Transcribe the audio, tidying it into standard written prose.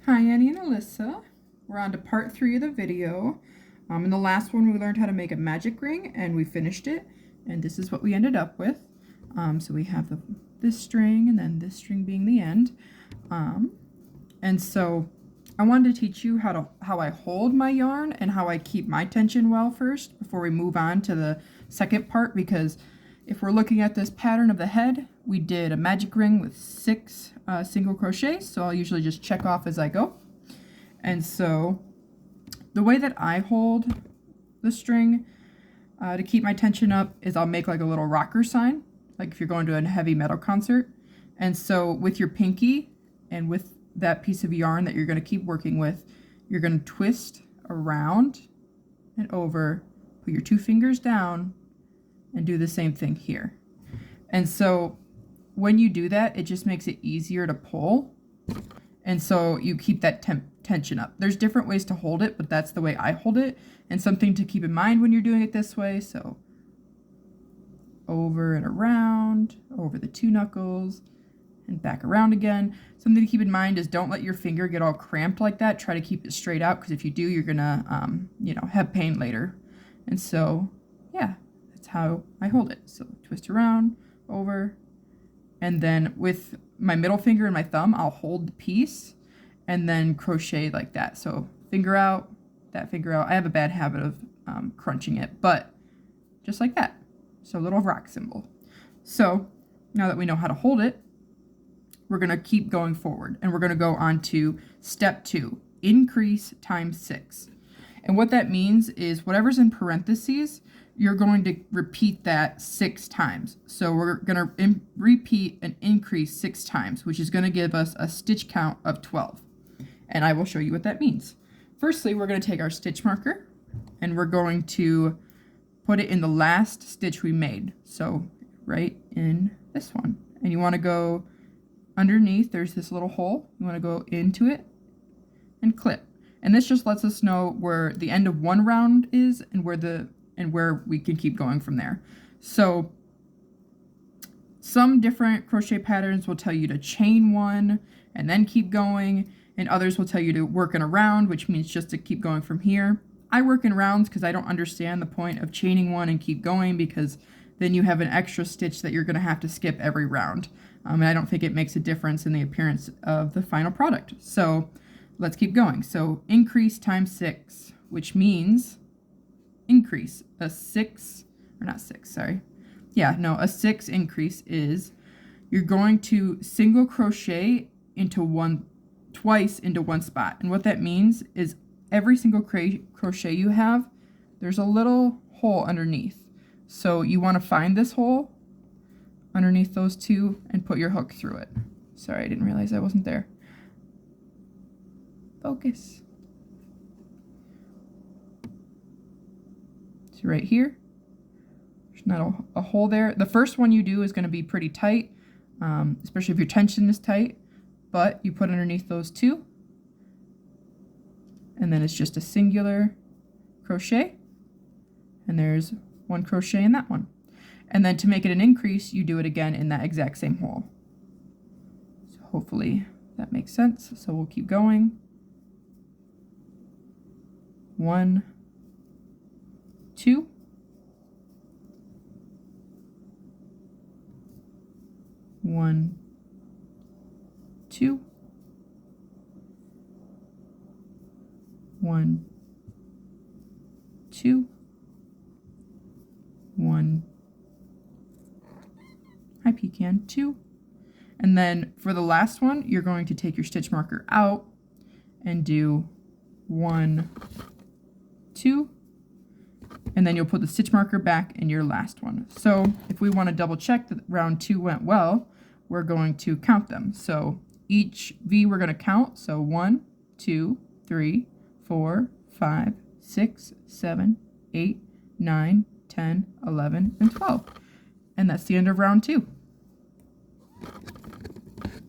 Hi, Annie and Alyssa. We're on to part 3 of the video. In the last one, we learned how to make a magic ring, and we finished it. And this is what we ended up with. So we have this string, and then this string being the end. And so I wanted to teach you how I hold my yarn and how I keep my tension well first before we move on to the second part, because if we're looking at this pattern of the head, we did a magic ring with 6 single crochets, so I'll usually just check off as I go. And so the way that I hold the string to keep my tension up is I'll make like a little rocker sign, like if you're going to a heavy metal concert. And so with your pinky and with that piece of yarn that you're going to keep working with, you're going to twist around and over, put your 2 fingers down, and do the same thing here. And so when you do that, it just makes it easier to pull. And so you keep that tension up. There's different ways to hold it, but that's the way I hold it. And something to keep in mind when you're doing it this way. So over and around, over the 2 knuckles, and back around again. Something to keep in mind is don't let your finger get all cramped like that. Try to keep it straight out, because if you do, you're gonna, have pain later. And so, yeah, that's how I hold it. So twist around, over, and then with my middle finger and my thumb, I'll hold the piece and then crochet like that. So finger out, that finger out. I have a bad habit of crunching it, but just like that. So a little rock symbol. So now that we know how to hold it, we're going to keep going forward, and we're going to go on to step 2, increase times 6. And what that means is whatever's in parentheses, you're going to repeat that 6 times. So we're going to repeat an increase 6 times, which is going to give us a stitch count of 12. And I will show you what that means. Firstly, we're going to take our stitch marker, and we're going to put it in the last stitch we made. So right in this one. And you want to go underneath, there's this little hole. You want to go into it and clip. And this just lets us know where the end of one round is and where we can keep going from there. So some different crochet patterns will tell you to chain 1 and then keep going, and others will tell you to work in a round, which means just to keep going from here. I work in rounds because I don't understand the point of chaining 1 and keep going, because then you have an extra stitch that you're going to have to skip every round. And I don't think it makes a difference in the appearance of the final product. So let's keep going. So increase times 6, which means increase. A 6 increase is you're going to single crochet twice into one spot. And what that means is every single crochet you have, there's a little hole underneath. So you want to find this hole underneath those 2 and put your hook through it. Sorry, I didn't realize I wasn't there. Focus. So right here, there's not a hole there. The first one you do is going to be pretty tight, especially if your tension is tight, but you put underneath those 2, and then it's just a singular crochet, and there's 1 crochet in that one. And then to make it an increase, you do it again in that exact same hole. So hopefully that makes sense. So we'll keep going. 1, 2. 1, 2. 1, 2. 1. Hi, Pecan. 2. And then for the last one, you're going to take your stitch marker out and do 1, 2, and then you'll put the stitch marker back in your last one. So if we want to double check that round 2 went well, we're going to count them. So each V we're going to count. So 1, 2, 3, 4, 5, 6, 7, 8, 9, 10, 11, and 12. And that's the end of round 2.